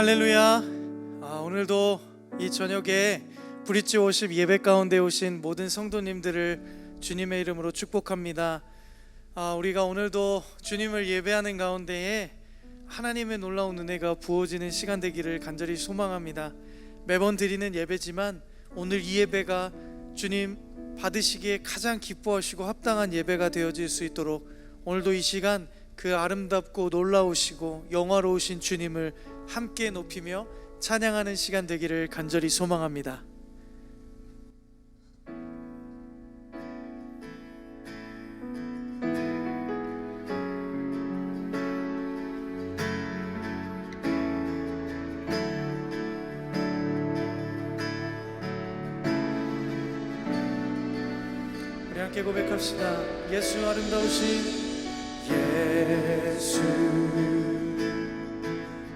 할렐루야. 오늘도 이 저녁에 브릿지 워십 예배 가운데 오신 모든 성도님들을 주님의 이름으로 축복합니다. 우리가 오늘도 주님을 예배하는 가운데에 하나님의 놀라운 은혜가 부어지는 시간 되기를 간절히 소망합니다. 매번 드리는 예배지만 오늘 이 예배가 주님 받으시기에 가장 기뻐하시고 합당한 예배가 되어질 수 있도록 오늘도 이 시간 그 아름답고 놀라우시고 영화로우신 주님을 함께 높이며 찬양하는 시간 되기를 간절히 소망합니다. 우리 함께 고백합시다. 예수 아름다우신 예수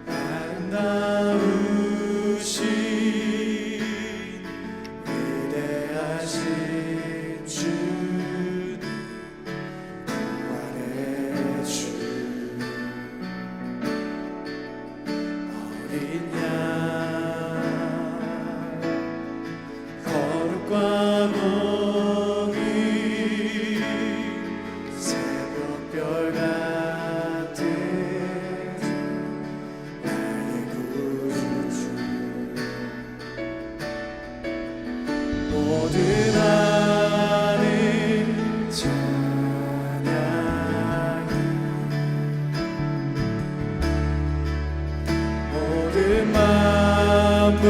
아름다우신 위대하신 주 구원의 주 어린 양 거룩과 공의 새벽별 같은 모든 하늘 찬양이 모든 만물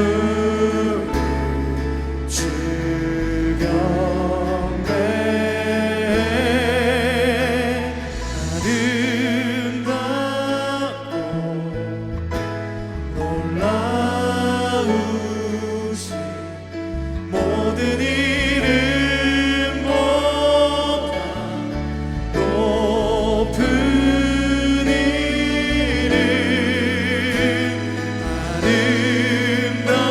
주 경배 아름답고 놀라우신 모든 이름보다 높은 이름 아름답고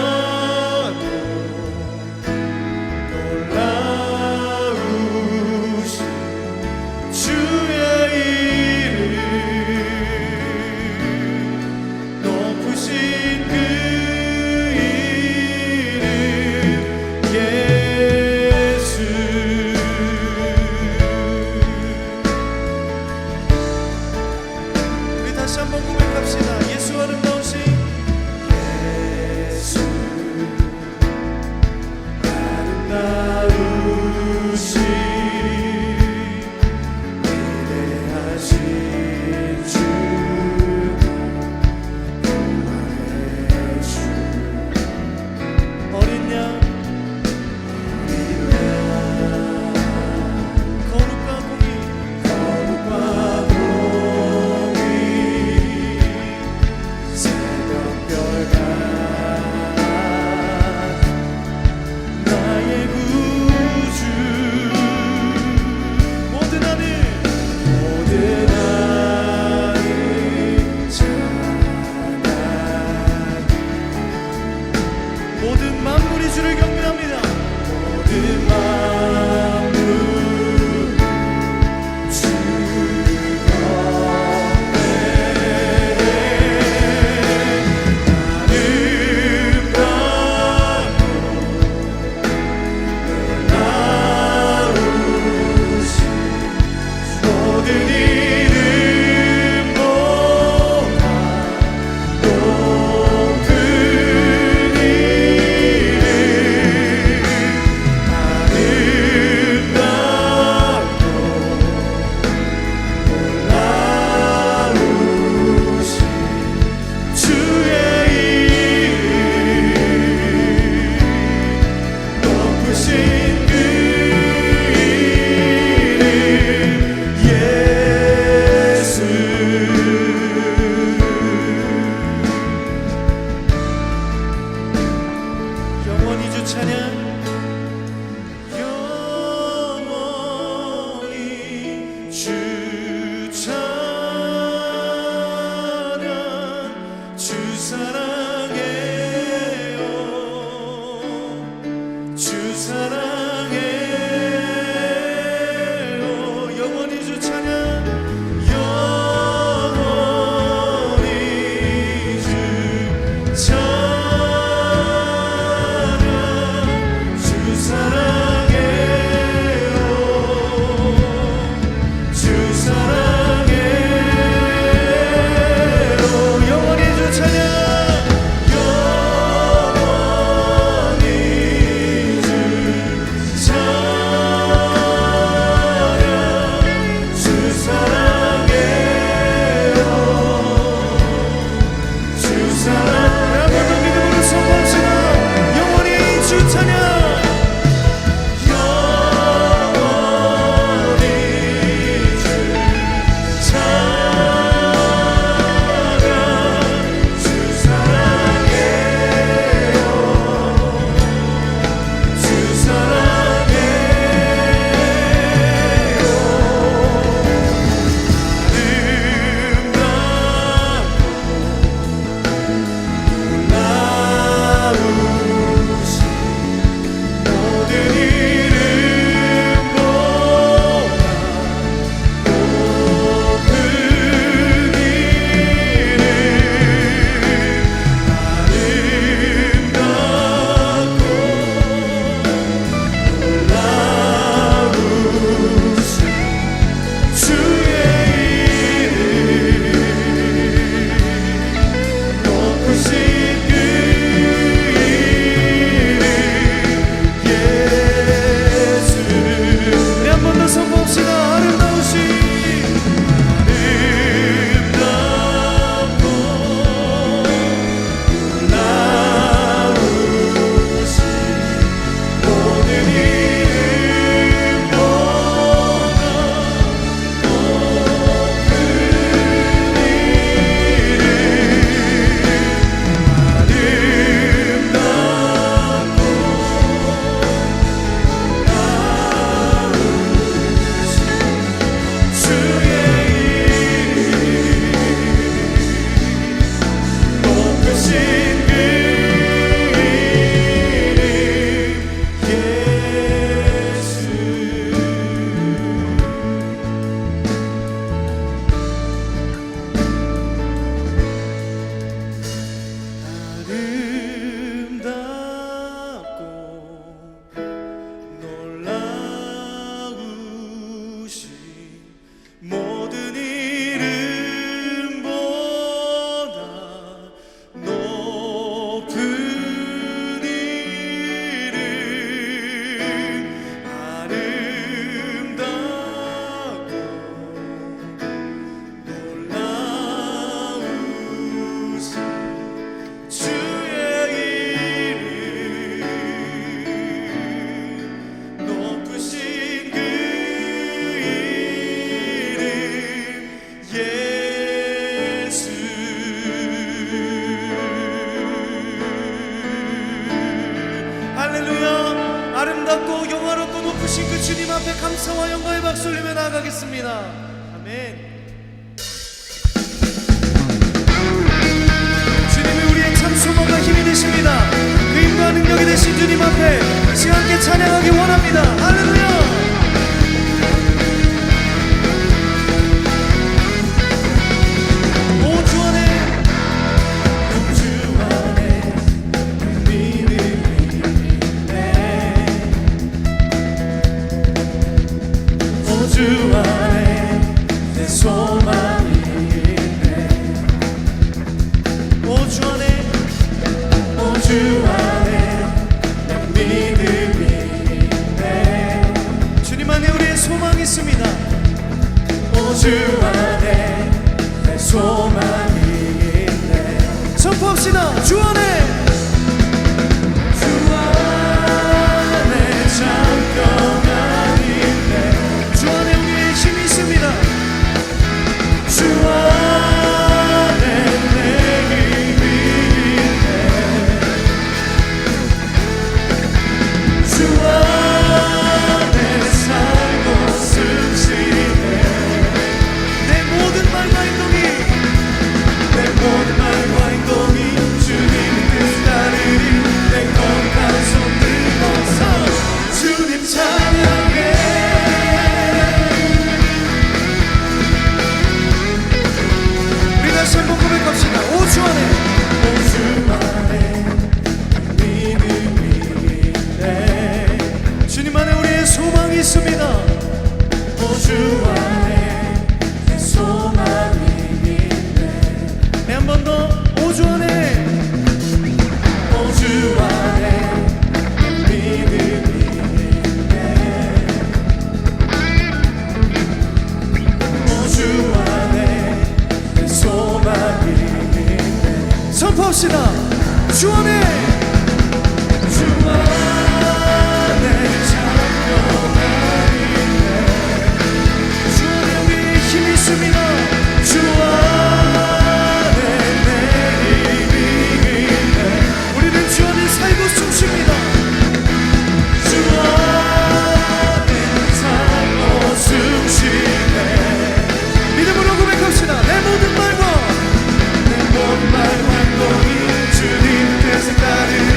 놀라우신 주의 이름 높으신 그 이름 예수. 우리 다시 한번 고백합시다. 예수 아름다우신 예수 아름다우신 위대하신 주 구원의 주 어린 양 거룩과 공의 새벽별 같은 나의 구주 모든 하늘 찬양이 모든 만물이 주를 경배합니다. 모든 만물 주 경배해 아름답고 놀라우신 모든 이름보다 높은 이름 그 주님 앞에 감사와 영광의 박수 올리며 나아가겠습니다. 아멘. 주님이 우리의 참 소망과 힘이 되십니다. 그 힘과 능력이 되신 주님 앞에 이 시간 함께 찬양하기 원합니다. 할렐루야. 주 안에 내 소망이 있네. 오 주 안에, 오 주 안에 내 믿음이 있네. 주님 안에 우리의 소망이 있습니다. 오 주 안에 내 소망이 있네. 선포합시다. 주 안에, 주 안에 참 평안이 있네. 주 안에 우리의 힘이 있습니다. 주 안에 내 힘이 있네. 주 안에 살고 숨쉬네. 내 모든 말과 행동이, 내 모든 말과 행동이 주님 뜻 따르리. 내 건강 손 들고서 주님 찬양해. 다시 한번 고백합시다. 오 주 안에, 오 주 안에 믿음이 있네. 주님 안에 우리의 소망이 있습니다. 오 주 안에 내 소망이 있네. 네, 한 번 더. 오 주 안에, 오 주 안에 믿음이 있네. 오 주 안에 소망이 있네. 선포합시다. 주 안에, 주 안에 참 평안이 있네. 주 안에 우리의 힘이 있습니다. 주 안에 내 힘이 있네. 우리는 주 안에 살고 숨쉽니다. 주 안에 살고 숨쉬네. 믿음으로 고백합시다. 내 모든 말과, 내 모든 말과 행동이 주님 뜻에 따르리.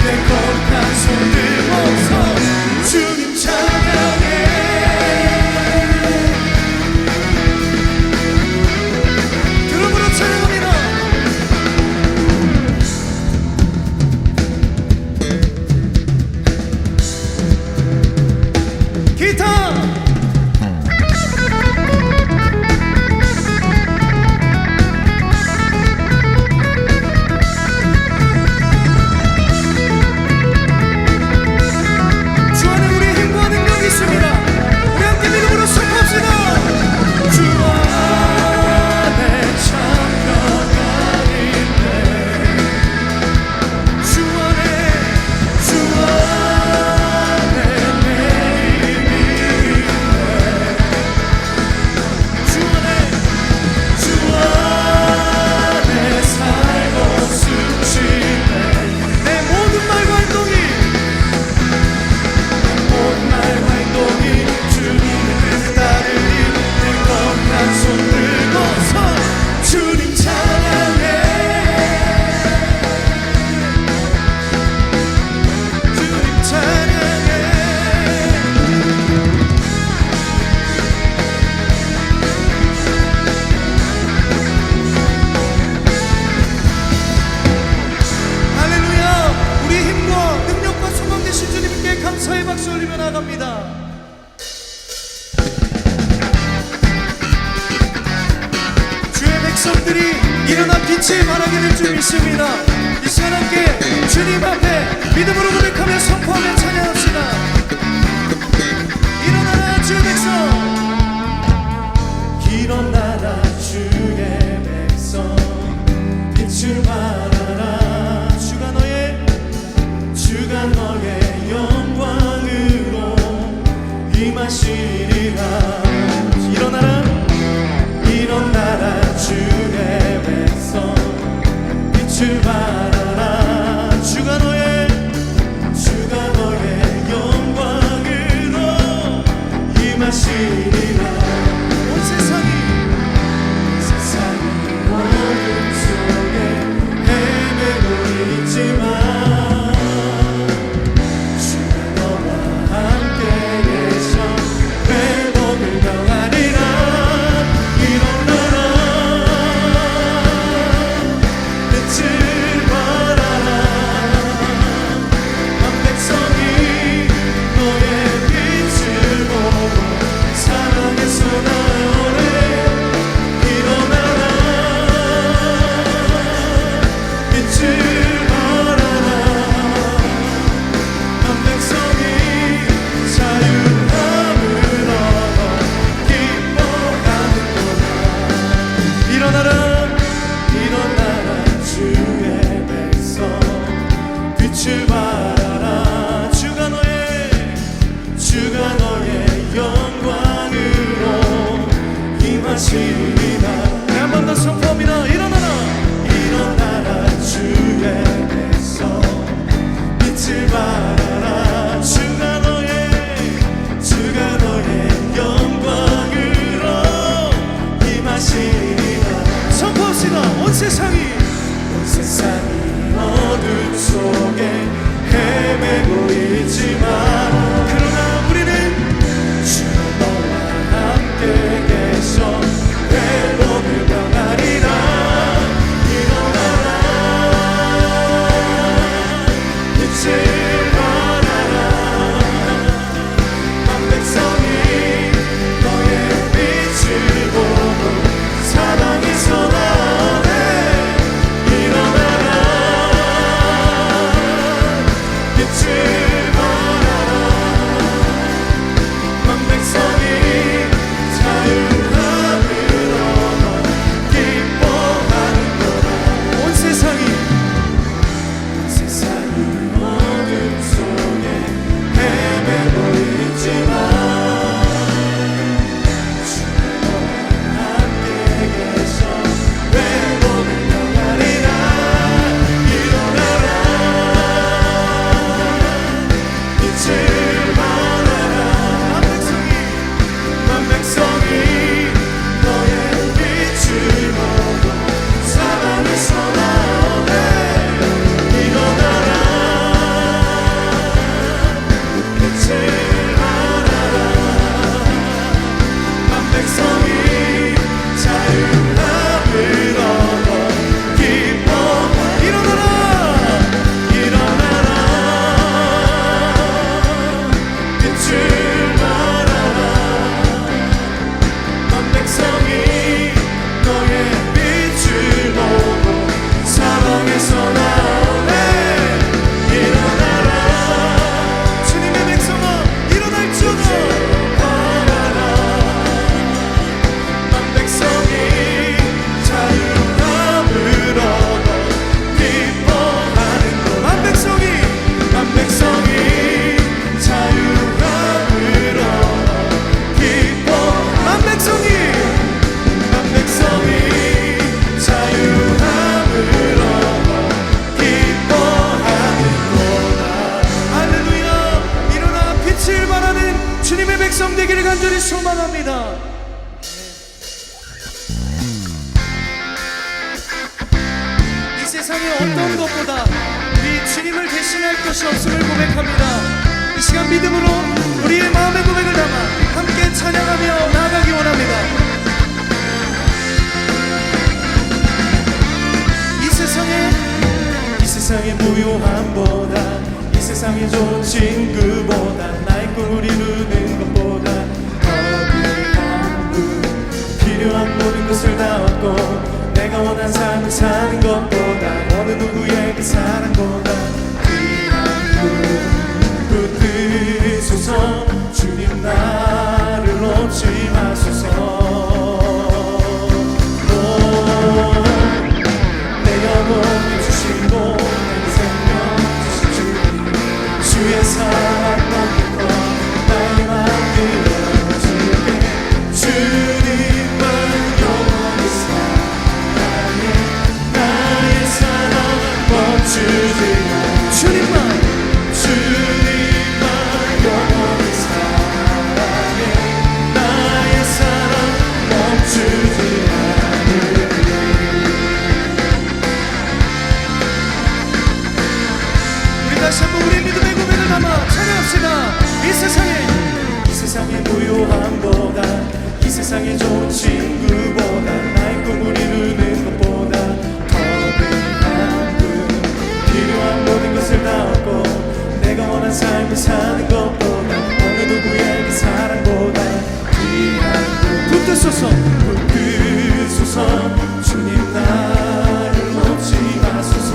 내 거룩한 손 들고서 주님 찬양해. 그러므로 찬양합니다. 기타 일어나 빛이 발하게 될 줄 믿습니다. 이 시간 함께 주님 앞에 믿음으로 고백하며 선포하며 찬양합시다. 일어나라 주의 백성, 일어나라 주의 백성, 빛을 발하라. 주가 너의 영광으로 임하시리라. 일어나라, 일어나라 주의 백성, 빛을 발하라. 주가 너의 영광으로 임하시리라. 온 세상이 어둠 속에 헤매고 있지만 한 번 더 선포합니다. 일어나라 주의 백성 빛을 발하라. 주가 너의 영광으로 임하시리라. 선포합시다. 온 세상이 어둠 속에 헤매고 있지만 그러나 우리는 주가 너와 함께 계셔 회복을 당하리라. 일어나라 빛을 발하라. 한 백성이 너의 빛을 보고 사방에서 나오네. 일어나라 빛을 발하라. 한 백성이 자유함을 얻어 기뻐하는 거라. 온 세상이 어둠 속에 헤매고 있지만 주가 너와 함께 계셔 회복을 당하리라. 일어나라 빛을 발하라. 한 백성이 너의 빛을 보고 사방에서 나오네. 일어나라 빛을 발하라. 한 백성이 자유함을 얻어 기뻐하라. 일어나라 빛을 발하라. 한 백성이 너의 빛을 보고 사방에서 나오네. 일어나라 주님의 백성아 일어날지어다. 한 백성이 자유함을 얻어 기뻐하는 것. 한 백성이 자유함을 얻어 기뻐. 한 백성이 자유함을 얻어 기뻐하는 거다. 할렐루야. 일어나 빛을 발하는 주님의 백성 되기를 간절히 소망합니다. 이 세상에 어떤 것보다 우리 주님을 대신할 것이 없음을 고백합니다. 이 시간 믿음으로 우리의 마음의 고백을 담아 함께 찬양하며 나아가기 원합니다. 이 세상의 부요함보다 이 세상의 좋은 친구보다 나의 꿈을 이루는 것보다 더 귀한 분 필요한 모든 것을 다 얻고 내가 원한 삶을 사는 것보다 어느 누구에게 사랑보다 귀한 분 붙드소서. 주님 나를 놓지 마소서. 내 영혼을 주시고 내 생명 주신 주님 주의 사랑 넘기고 나의 맘 들어줄게. 주님만 영원히 사랑해. 나의 사랑 멈추지 세상에 좋은 친구보다 나의 꿈을 이루는 것보다 더 귀한 분 필요한 모든 것을 다 얻고 내가 원한 삶을 사는 것보다 어느 누구의 그 사랑보다 귀한 분 붙드소서 붙드소서 주님 나를 놓지 마소서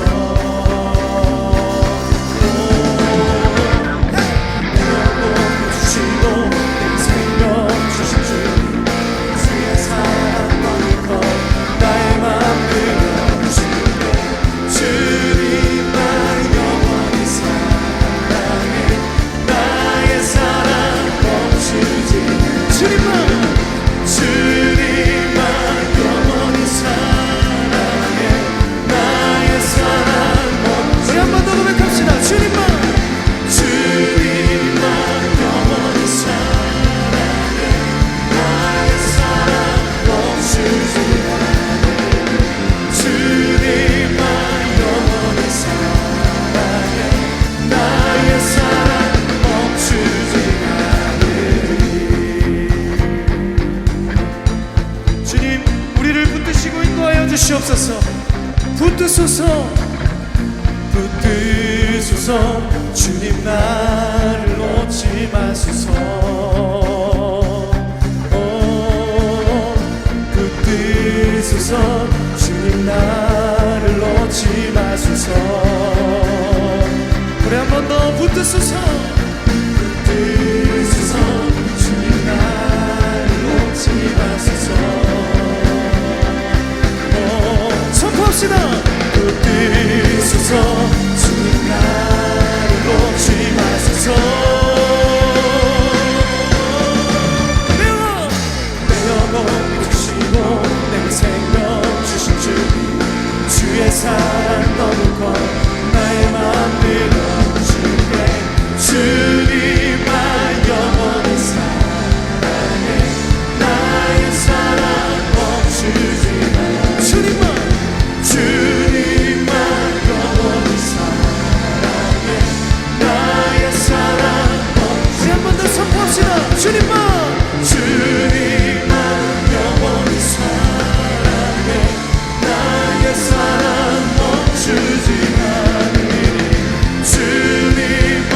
주시옵소서. 붙드소서 붙드소서 주님 나를 놓지 마소서. 붙드소서 주님 나를 놓지 마소서. 우리 한 번 더 붙드소서. 붙드소서 주님 나를 놓지 마소서. 선포합시다. 붙드소서 주님 나를 놓지 마소서. 내 영혼 주시고 내 생명 주신 주의 사랑 너무 커 나의 맘 들어줄게. 주님만 영원히 사랑해. 나의 사랑 멈추지 마. 주님만 영원히 사랑해. 나의 사랑 우리 한 번 더 선포합시다. 주님만 영원히 사랑해. 나의 사랑 멈추지 않으리. 주님만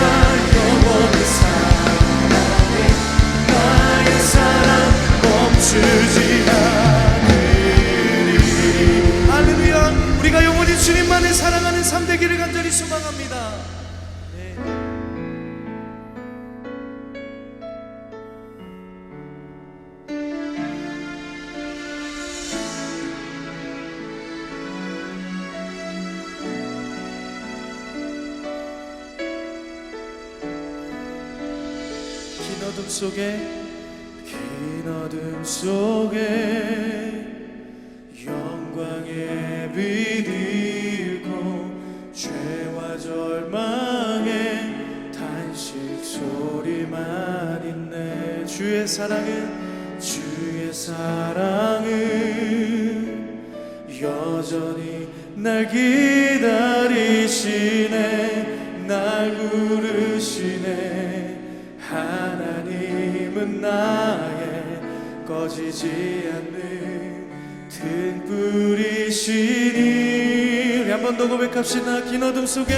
영원히 사랑해. 나의 사랑 멈추지 않으리. 할렐루야. 우리가 영원히 주님만을 사랑하는 삶 되기를 간절히 소망합니다. 네. 긴 어둠 속에 영광의 빛 잃고 죄와 절망의 단식 소리만 있네. 주의 사랑은 여전히 날 기다리시네. 날 부르시네. 하나님은 나의 꺼지지 않는 등불이시니. 한 번 더 고백합시다. 긴 어둠 속에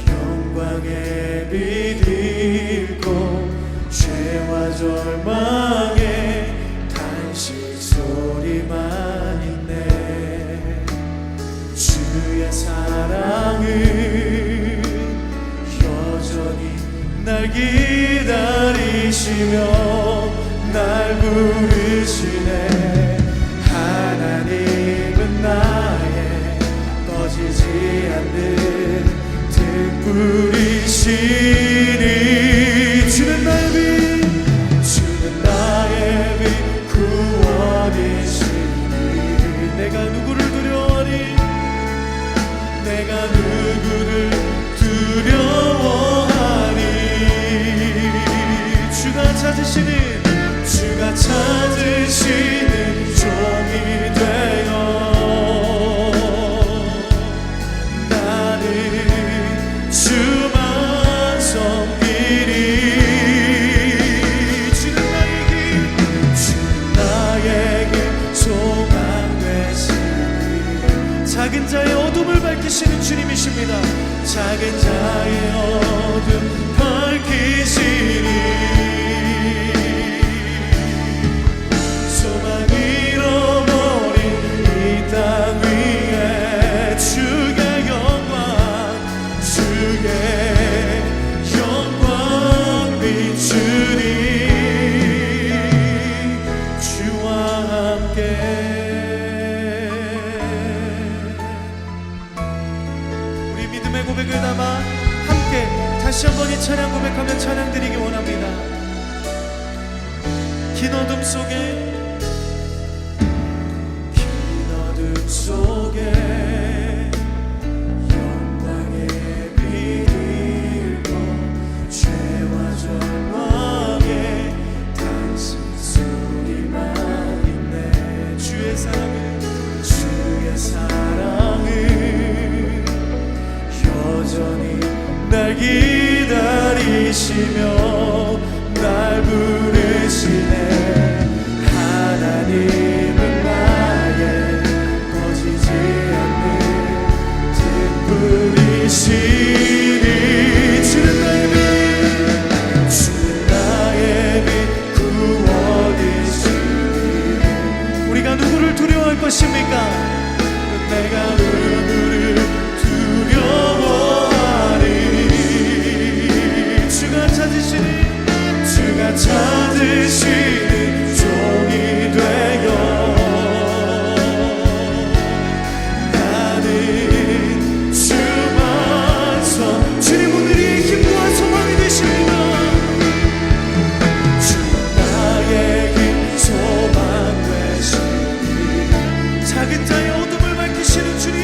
영광의 빛 잃고 죄와 절망의 단식 소리만 있네. 주의 사랑은 여전히 날 기다리시며 날 부르시네. 하나님은 나의 꺼지지 않는 등불이시니. 주는 나의 빛 구원이시니. 내가 누구를 두려워하니. 내가 누구를 두려워하니. 주가 찾으시는 종이 되어 나는 주만 서 다시 한번 이 찬양 고백하며 찬양 드리기 원합니다. 긴 어둠 속에 영광의 빛을 보 죄와 절망에 단순 소리만 있네. 주의 사랑은 여전히 날 기다리시며 날 부르시네. 하나님은 나의 꺼지지 않는 등불이시니 주는 나의 빛, 주는 나의 빛 구원이시니. 우리가 누구를 두려워할 것입니까? 내가 누구를 두려워하리. 주가 찾으시니 주가 찾으시니 종이 되어 나는 주만 서. 주님 오늘이 힘과 소망이 되십니다. 주 나의 힘 소망 되시니 작은 자의 어둠을 밝히시는 주님,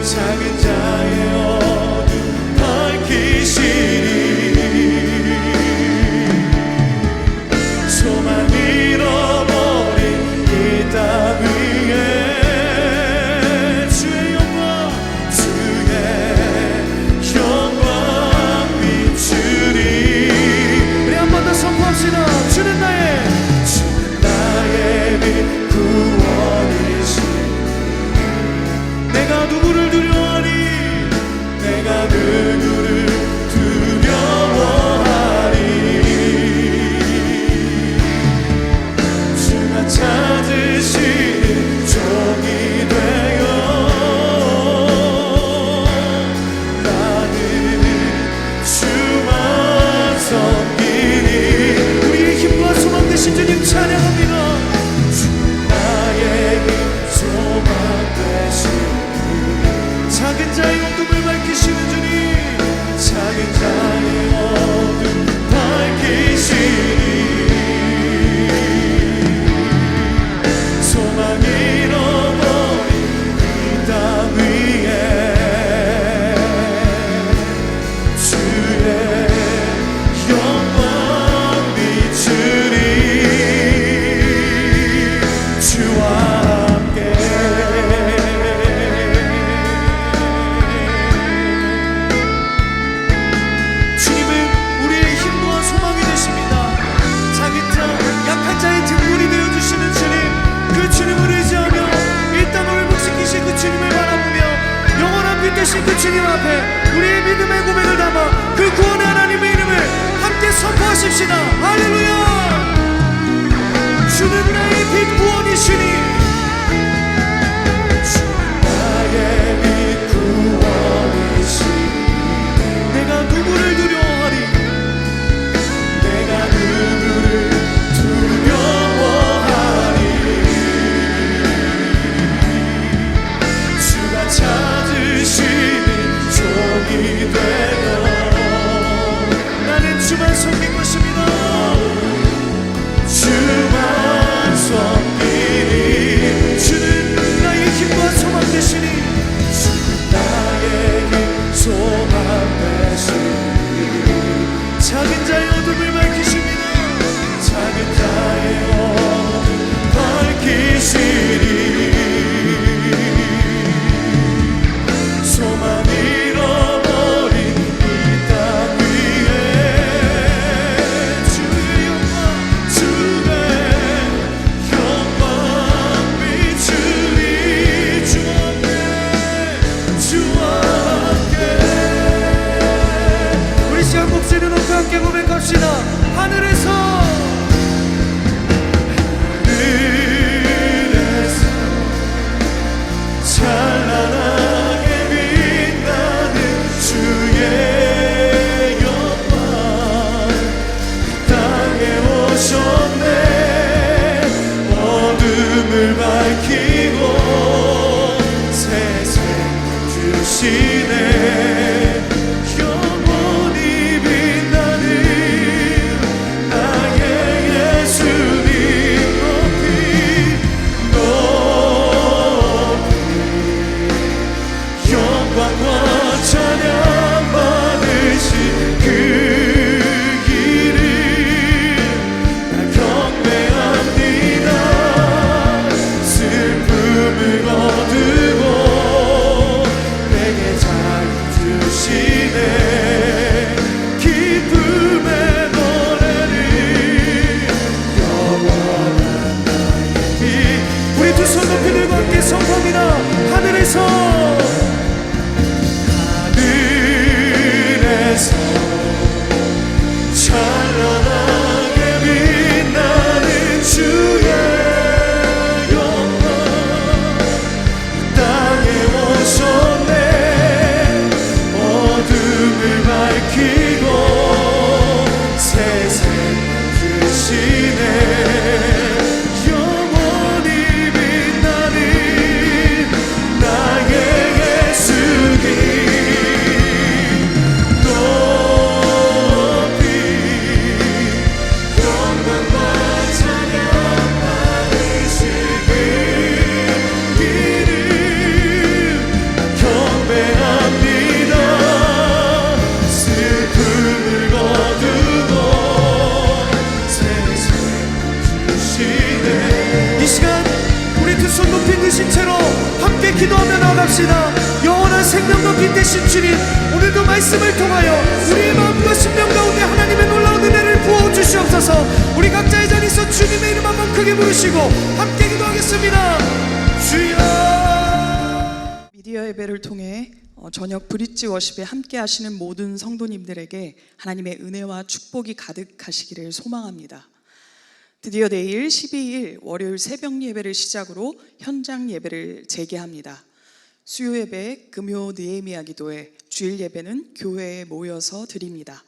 작은 자의 어둠 밝히시니 소망 잃어버린 이 땅 위에 주의 영광 비추리. 우리 한 번 더 선포합시다. 주는 나의 빛 구원이시니. 내가 누구를 두려워하리. 내가 누구를 두려워하리. 주가 찾으시는 종이 되어 나는 주만 섬기니. 우리의 힘과 소망 되신 주님 찬양합니다. 주 나의 힘 소망 되시니 작은 자의 어둠을 밝히시는 주님, 작은 자의 어둠 밝히시니 소망 잃어버린 이 땅 위에 주의 영광 비추리. 주와 함께 주님은 우리의 힘과 소망이 되십니다. 작은 자, 약한 자의 등불이 되어주시는 주님, 그 주님을 의지하며 이 땅을 회복시키신 그 주님을 바라보며 영원한 빛 되신 그 주님 앞에 우리의 믿음의 고백을 담아 그 구원의 하나님의 이름을 함께 선포하십시다. 할렐루야. 주는 나의 빛 구원이시니 나의 빛 구원이시니 내가 누구를 두려워하리. 내가 누구를 두려워하리. 주가 찾으시는 종이 되어 나는 주만 섬길 것입니다. 주만 섬기리. 주는 나의 힘과 소망 되시니 주는 나의 힘 소망 되시니 작은 자의 어둠을 밝히십니다. 작은 자의 어둠 밝히시니 소망 잃어버린 이 땅 위에 주의 영광 비추리. 주와 함께 우리 시간 목소리 높여 함께 고백합시다. 하늘에서 찬란하게 빛나는 주의 영광 땅에 오셨네. 어둠을 밝히고 새생 주시네. 영원히 말씀을 통하여 우리의 마음과 심령 가운데 하나님의 놀라운 은혜를 부어주시옵소서. 우리 각자의 자리에서 주님의 이름 한번 크게 부르시고 함께 기도하겠습니다. 주여. 미디어 예배를 통해 저녁 브릿지 워십에 함께 하시는 모든 성도님들에게 하나님의 은혜와 축복이 가득하시기를 소망합니다. 드디어 내일 12일 월요일 새벽 예배를 시작으로 현장 예배를 재개합니다. 수요 예배, 금요 느헤미야 기도회, 주일 예배는 교회에 모여서 드립니다.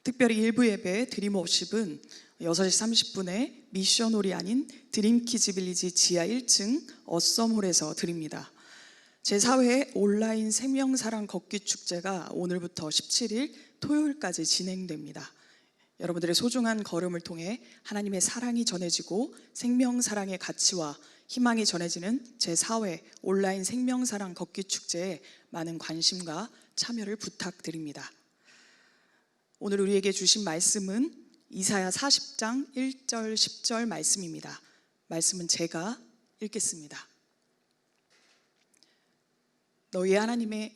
특별히 일부 예배 드림워십은 6시 30분에 미션홀이 아닌 드림키즈 빌리지 지하 1층 어썸홀에서 드립니다. 제4회 온라인 생명사랑 걷기 축제가 오늘부터 17일 토요일까지 진행됩니다. 여러분들의 소중한 걸음을 통해 하나님의 사랑이 전해지고 생명사랑의 가치와 희망이 전해지는 제4회 온라인 생명사랑 걷기 축제에 많은 관심과 참여를 부탁드립니다. 오늘 우리에게 주신 말씀은 이사야 40장 1절 10절 말씀입니다. 말씀은 제가 읽겠습니다. 너희 하나님이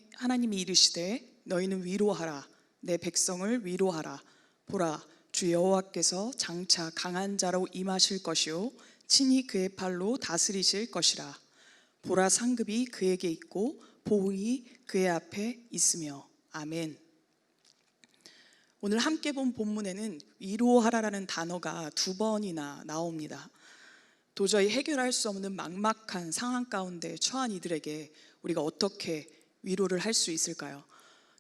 이르시되 너희는 위로하라. 내 백성을 위로하라. 보라, 주 여호와께서 장차 강한 자로 임하실 것이요 친히 그의 팔로 다스리실 것이라. 보라, 상급이 그에게 있고 보응이 그의 앞에 있으며. 아멘. 오늘 함께 본 본문에는 위로하라라는 단어가 2번이나 나옵니다. 도저히 해결할 수 없는 막막한 상황 가운데 처한 이들에게 우리가 어떻게 위로를 할 수 있을까요?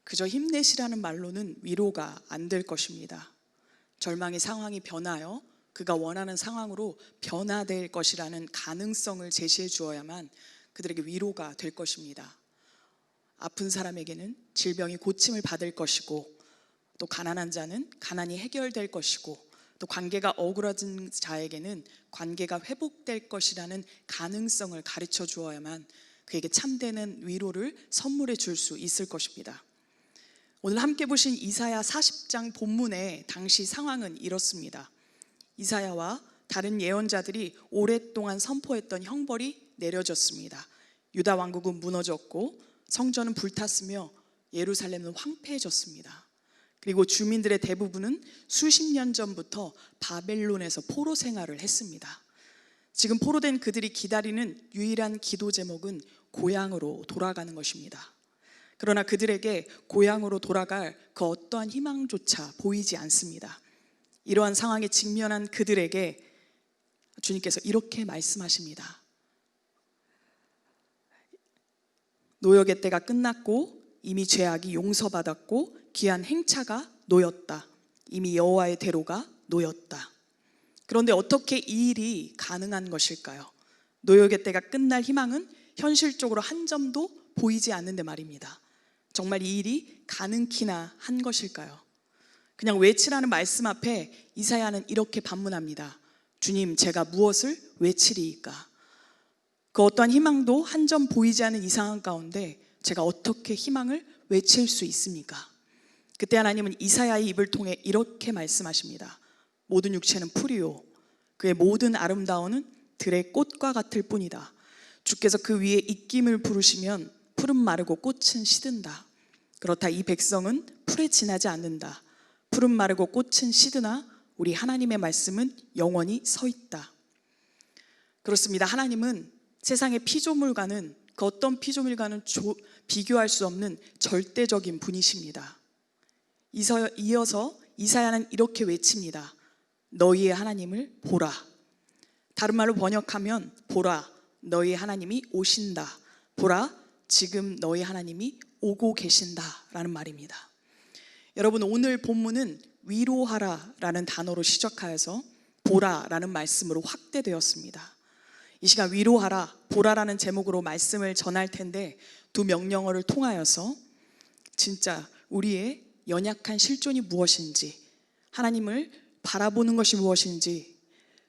그저 힘내시라는 말로는 위로가 안 될 것입니다. 절망의 상황이 변하여 그가 원하는 상황으로 변화될 것이라는 가능성을 제시해 주어야만 그들에게 위로가 될 것입니다. 아픈 사람에게는 질병이 고침을 받을 것이고, 또 가난한 자는 가난이 해결될 것이고, 또 관계가 억울해진 자에게는 관계가 회복될 것이라는 가능성을 가르쳐 주어야만 그에게 참되는 위로를 선물해 줄 수 있을 것입니다. 오늘 함께 보신 이사야 40장 본문의 당시 상황은 이렇습니다. 이사야와 다른 예언자들이 오랫동안 선포했던 형벌이 내려졌습니다. 유다 왕국은 무너졌고 성전은 불탔으며 예루살렘은 황폐해졌습니다. 그리고 주민들의 대부분은 수십 년 전부터 바벨론에서 포로 생활을 했습니다. 지금 포로된 그들이 기다리는 유일한 기도 제목은 고향으로 돌아가는 것입니다. 그러나 그들에게 고향으로 돌아갈 그 어떠한 희망조차 보이지 않습니다. 이러한 상황에 직면한 그들에게 주님께서 이렇게 말씀하십니다. 노역의 때가 끝났고 이미 죄악이 용서받았고 귀한 행차가 놓였다. 이미 여호와의 대로가 놓였다. 그런데 어떻게 이 일이 가능한 것일까요? 노역의 때가 끝날 희망은 현실적으로 한 점도 보이지 않는데 말입니다. 정말 이 일이 가능키나 한 것일까요? 그냥 외치라는 말씀 앞에 이사야는 이렇게 반문합니다. 주님, 제가 무엇을 외치리이까? 그 어떠한 희망도 한 점 보이지 않는 이 상황 가운데 제가 어떻게 희망을 외칠 수 있습니까? 그때 하나님은 이사야의 입을 통해 이렇게 말씀하십니다. 모든 육체는 풀이요 그의 모든 아름다움은 들의 꽃과 같을 뿐이다. 주께서 그 위에 입김을 부르시면 풀은 마르고 꽃은 시든다. 그렇다 이 백성은 풀에 지나지 않는다. 풀은 마르고 꽃은 시드나 우리 하나님의 말씀은 영원히 서 있다. 그렇습니다. 하나님은 세상의 피조물과는 그 어떤 피조물과는 비교할 수 없는 절대적인 분이십니다. 이어서 이사야는 이렇게 외칩니다. 너희의 하나님을 보라. 다른 말로 번역하면 보라, 너희 하나님이 오신다. 보라, 지금 너희 하나님이 오고 계신다 라는 말입니다. 여러분, 오늘 본문은 위로하라라는 단어로 시작하여서 보라라는 말씀으로 확대되었습니다. 이 시간 위로하라, 보라라는 제목으로 말씀을 전할 텐데 두 명령어를 통하여서 진짜 우리의 연약한 실존이 무엇인지, 하나님을 바라보는 것이 무엇인지,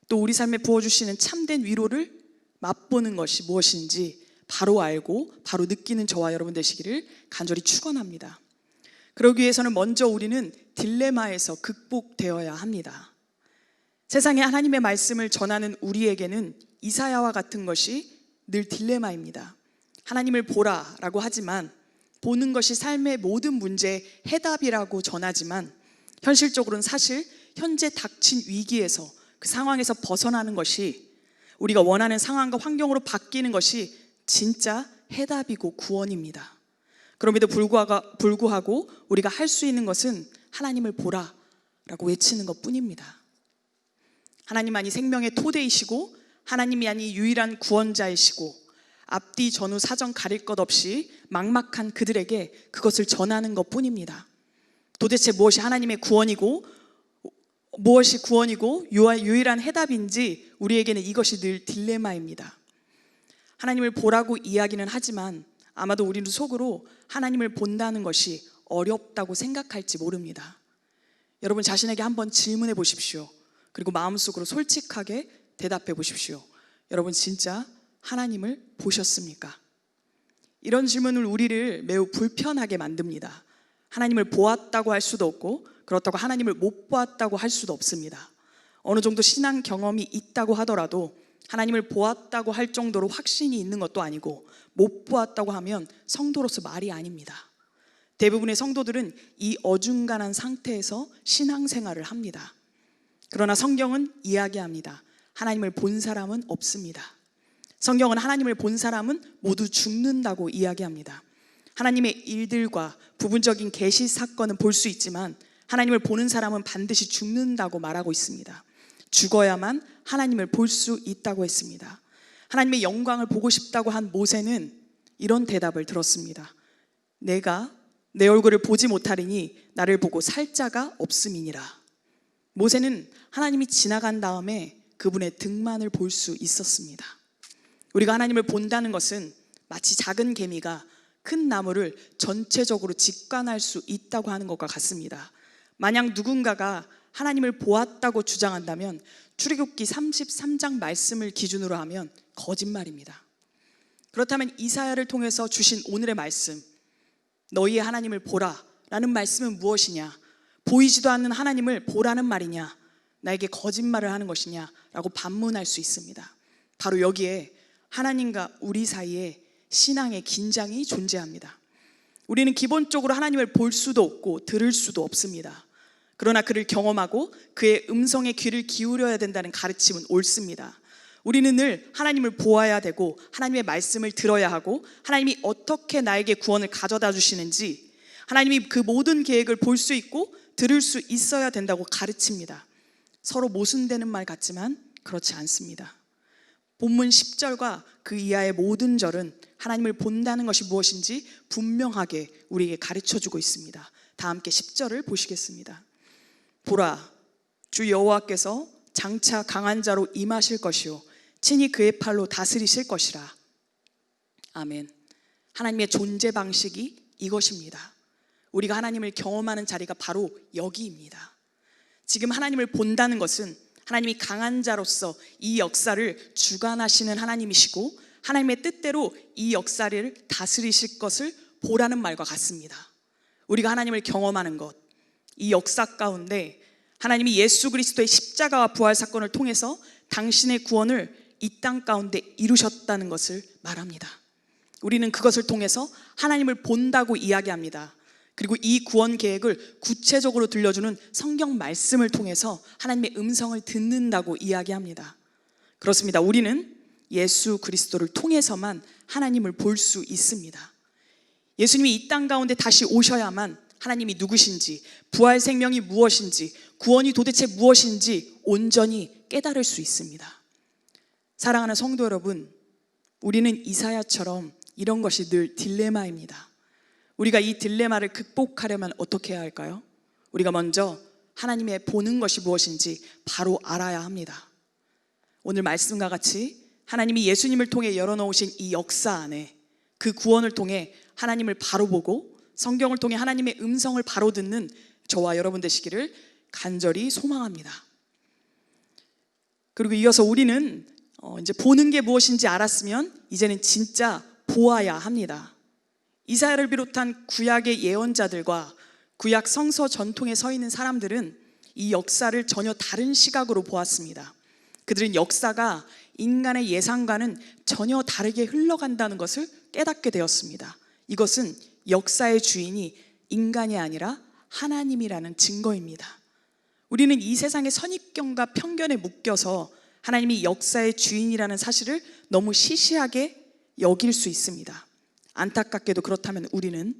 또 우리 삶에 부어주시는 참된 위로를 맛보는 것이 무엇인지 바로 알고 바로 느끼는 저와 여러분 되시기를 간절히 축원합니다. 그러기 위해서는 먼저 우리는 딜레마에서 극복되어야 합니다. 세상에 하나님의 말씀을 전하는 우리에게는 이사야와 같은 것이 늘 딜레마입니다. 하나님을 보라라고 하지만 보는 것이 삶의 모든 문제의 해답이라고 전하지만 현실적으로는 사실 현재 닥친 위기에서 그 상황에서 벗어나는 것이, 우리가 원하는 상황과 환경으로 바뀌는 것이 진짜 해답이고 구원입니다. 그럼에도 불구하고 우리가 할 수 있는 것은 하나님을 보라 라고 외치는 것 뿐입니다. 하나님만이 생명의 토대이시고 하나님만이 유일한 구원자이시고 앞뒤 전후 사정 가릴 것 없이 막막한 그들에게 그것을 전하는 것 뿐입니다. 도대체 무엇이 하나님의 구원이고 무엇이 구원이고 유일한 해답인지 우리에게는 이것이 늘 딜레마입니다. 하나님을 보라고 이야기는 하지만 아마도 우리는 속으로 하나님을 본다는 것이 어렵다고 생각할지 모릅니다. 여러분 자신에게 한번 질문해 보십시오. 그리고 마음속으로 솔직하게 대답해 보십시오. 여러분 진짜 하나님을 보셨습니까? 이런 질문을 우리를 매우 불편하게 만듭니다. 하나님을 보았다고 할 수도 없고 그렇다고 하나님을 못 보았다고 할 수도 없습니다. 어느 정도 신앙 경험이 있다고 하더라도 하나님을 보았다고 할 정도로 확신이 있는 것도 아니고 못 보았다고 하면 성도로서 말이 아닙니다. 대부분의 성도들은 이 어중간한 상태에서 신앙생활을 합니다. 그러나 성경은 이야기합니다. 하나님을 본 사람은 없습니다. 성경은 하나님을 본 사람은 모두 죽는다고 이야기합니다. 하나님의 일들과 부분적인 계시 사건은 볼 수 있지만 하나님을 보는 사람은 반드시 죽는다고 말하고 있습니다. 죽어야만 하나님을 볼 수 있다고 했습니다. 하나님의 영광을 보고 싶다고 한 모세는 이런 대답을 들었습니다. 내가 내 얼굴을 보지 못하리니 나를 보고 살 자가 없음이니라. 모세는 하나님이 지나간 다음에 그분의 등만을 볼 수 있었습니다. 우리가 하나님을 본다는 것은 마치 작은 개미가 큰 나무를 전체적으로 직관할 수 있다고 하는 것과 같습니다. 만약 누군가가 하나님을 보았다고 주장한다면 출애굽기 33장 말씀을 기준으로 하면 거짓말입니다. 그렇다면 이사야를 통해서 주신 오늘의 말씀, 너희의 하나님을 보라 라는 말씀은 무엇이냐? 보이지도 않는 하나님을 보라는 말이냐? 나에게 거짓말을 하는 것이냐? 라고 반문할 수 있습니다. 바로 여기에 하나님과 우리 사이에 신앙의 긴장이 존재합니다. 우리는 기본적으로 하나님을 볼 수도 없고 들을 수도 없습니다. 그러나 그를 경험하고 그의 음성에 귀를 기울여야 된다는 가르침은 옳습니다. 우리는 늘 하나님을 보아야 되고 하나님의 말씀을 들어야 하고 하나님이 어떻게 나에게 구원을 가져다 주시는지, 하나님이 그 모든 계획을 볼 수 있고 들을 수 있어야 된다고 가르칩니다. 서로 모순되는 말 같지만 그렇지 않습니다. 본문 10절과 그 이하의 모든 절은 하나님을 본다는 것이 무엇인지 분명하게 우리에게 가르쳐주고 있습니다. 다 함께 10절을 보시겠습니다. 보라, 주 여호와께서 장차 강한 자로 임하실 것이요 친히 그의 팔로 다스리실 것이라. 아멘. 하나님의 존재 방식이 이것입니다. 우리가 하나님을 경험하는 자리가 바로 여기입니다. 지금 하나님을 본다는 것은 하나님이 강한 자로서 이 역사를 주관하시는 하나님이시고 하나님의 뜻대로 이 역사를 다스리실 것을 보라는 말과 같습니다. 우리가 하나님을 경험하는 것, 이 역사 가운데 하나님이 예수 그리스도의 십자가와 부활 사건을 통해서 당신의 구원을 이 땅 가운데 이루셨다는 것을 말합니다. 우리는 그것을 통해서 하나님을 본다고 이야기합니다. 그리고 이 구원 계획을 구체적으로 들려주는 성경 말씀을 통해서 하나님의 음성을 듣는다고 이야기합니다. 그렇습니다. 우리는 예수 그리스도를 통해서만 하나님을 볼 수 있습니다. 예수님이 이 땅 가운데 다시 오셔야만 하나님이 누구신지, 부활 생명이 무엇인지, 구원이 도대체 무엇인지 온전히 깨달을 수 있습니다. 사랑하는 성도 여러분, 우리는 이사야처럼 이런 것이 늘 딜레마입니다. 우리가 이 딜레마를 극복하려면 어떻게 해야 할까요? 우리가 먼저 하나님의 보는 것이 무엇인지 바로 알아야 합니다. 오늘 말씀과 같이 하나님이 예수님을 통해 열어놓으신 이 역사 안에 그 구원을 통해 하나님을 바로 보고 성경을 통해 하나님의 음성을 바로 듣는 저와 여러분 되시기를 간절히 소망합니다. 그리고 이어서 우리는 이제 보는 게 무엇인지 알았으면 이제는 진짜 보아야 합니다. 이사야를 비롯한 구약의 예언자들과 구약 성서 전통에 서 있는 사람들은 이 역사를 전혀 다른 시각으로 보았습니다. 그들은 역사가 인간의 예상과는 전혀 다르게 흘러간다는 것을 깨닫게 되었습니다. 이것은 역사의 주인이 인간이 아니라 하나님이라는 증거입니다. 우리는 이 세상의 선입견과 편견에 묶여서 하나님이 역사의 주인이라는 사실을 너무 시시하게 여길 수 있습니다. 안타깝게도 그렇다면 우리는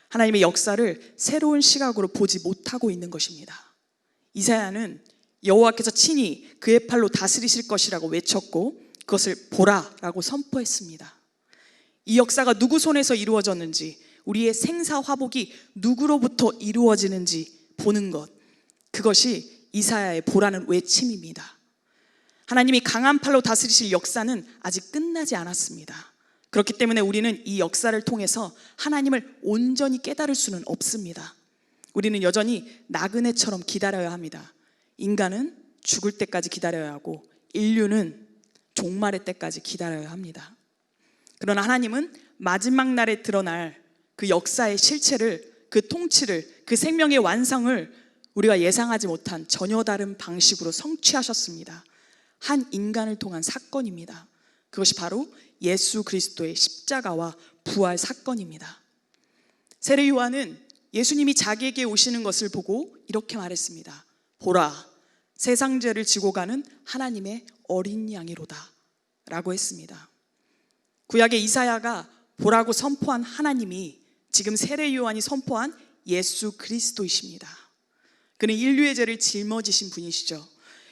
하나님의 역사를 새로운 시각으로 보지 못하고 있는 것입니다. 이사야는 여호와께서 친히 그의 팔로 다스리실 것이라고 외쳤고 그것을 보라라고 선포했습니다. 이 역사가 누구 손에서 이루어졌는지, 우리의 생사화복이 누구로부터 이루어지는지 보는 것, 그것이 이사야의 보라는 외침입니다. 하나님이 강한 팔로 다스리실 역사는 아직 끝나지 않았습니다. 그렇기 때문에 우리는 이 역사를 통해서 하나님을 온전히 깨달을 수는 없습니다. 우리는 여전히 나그네처럼 기다려야 합니다. 인간은 죽을 때까지 기다려야 하고 인류는 종말의 때까지 기다려야 합니다. 그러나 하나님은 마지막 날에 드러날 그 역사의 실체를, 그 통치를, 그 생명의 완성을 우리가 예상하지 못한 전혀 다른 방식으로 성취하셨습니다. 한 인간을 통한 사건입니다. 그것이 바로 예수 그리스도의 십자가와 부활 사건입니다. 세례 요한은 예수님이 자기에게 오시는 것을 보고 이렇게 말했습니다. 보라, 세상 죄를 지고 가는 하나님의 어린 양이로다 라고 했습니다. 구약의 이사야가 보라고 선포한 하나님이 지금 세례 요한이 선포한 예수 그리스도이십니다. 그는 인류의 죄를 짊어지신 분이시죠.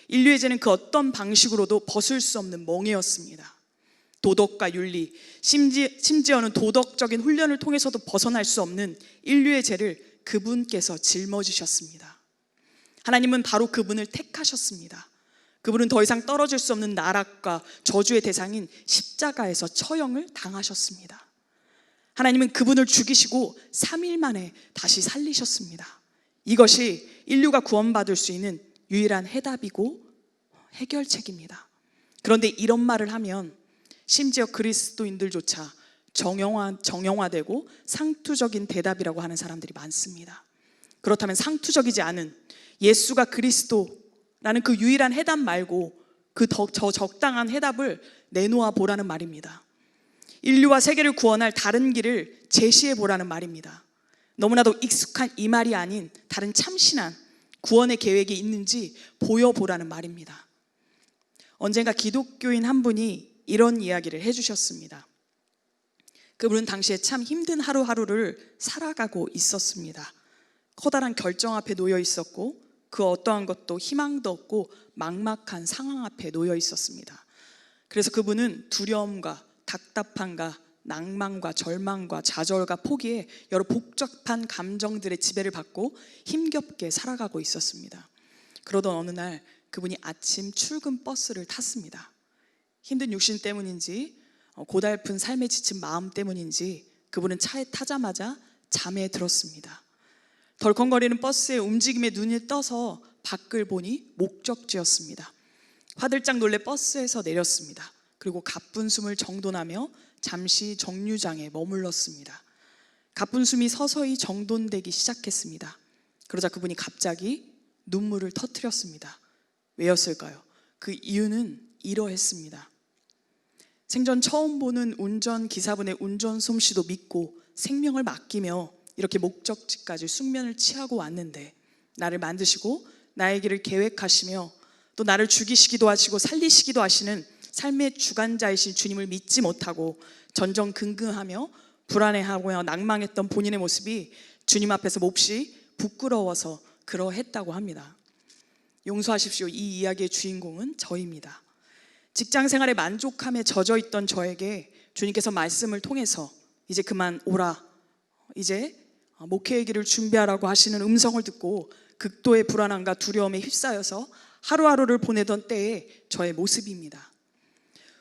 인류의 죄는 그 어떤 방식으로도 벗을 수 없는 멍에였습니다. 도덕과 윤리, 심지어는 도덕적인 훈련을 통해서도 벗어날 수 없는 인류의 죄를 그분께서 짊어지셨습니다. 하나님은 바로 그분을 택하셨습니다. 그분은 더 이상 떨어질 수 없는 나락과 저주의 대상인 십자가에서 처형을 당하셨습니다. 하나님은 그분을 죽이시고 3일 만에 다시 살리셨습니다. 이것이 인류가 구원받을 수 있는 유일한 해답이고 해결책입니다. 그런데 이런 말을 하면 심지어 그리스도인들조차 정형화되고 상투적인 대답이라고 하는 사람들이 많습니다. 그렇다면 상투적이지 않은 예수가 그리스도라는 그 유일한 해답 말고 저 적당한 해답을 내놓아 보라는 말입니다. 인류와 세계를 구원할 다른 길을 제시해 보라는 말입니다. 너무나도 익숙한 이 말이 아닌 다른 참신한 구원의 계획이 있는지 보여보라는 말입니다. 언젠가 기독교인 한 분이 이런 이야기를 해주셨습니다. 그분은 당시에 참 힘든 하루하루를 살아가고 있었습니다. 커다란 결정 앞에 놓여 있었고 그 어떠한 것도 희망도 없고 막막한 상황 앞에 놓여 있었습니다. 그래서 그분은 두려움과 답답함과 낭만과 절망과 좌절과 포기에 여러 복잡한 감정들의 지배를 받고 힘겹게 살아가고 있었습니다. 그러던 어느 날 그분이 아침 출근 버스를 탔습니다. 힘든 육신 때문인지 고달픈 삶에 지친 마음 때문인지 그분은 차에 타자마자 잠에 들었습니다. 덜컹거리는 버스의 움직임에 눈을 떠서 밖을 보니 목적지였습니다. 화들짝 놀래 버스에서 내렸습니다. 그리고 가쁜 숨을 정돈하며 잠시 정류장에 머물렀습니다. 가쁜 숨이 서서히 정돈되기 시작했습니다. 그러자 그분이 갑자기 눈물을 터뜨렸습니다. 왜였을까요? 그 이유는 이러했습니다. 생전 처음 보는 운전기사분의 운전 솜씨도 믿고 생명을 맡기며 이렇게 목적지까지 숙면을 취하고 왔는데 나를 만드시고 나의 길을 계획하시며 또 나를 죽이시기도 하시고 살리시기도 하시는 삶의 주관자이신 주님을 믿지 못하고 전전긍긍하며 불안해하고 낭망했던 본인의 모습이 주님 앞에서 몹시 부끄러워서 그러했다고 합니다. 용서하십시오. 이 이야기의 주인공은 저입니다. 직장 생활에 만족함에 젖어 있던 저에게 주님께서 말씀을 통해서 이제 그만 오라, 이제 목회의 길을 준비하라고 하시는 음성을 듣고 극도의 불안함과 두려움에 휩싸여서 하루하루를 보내던 때의 저의 모습입니다.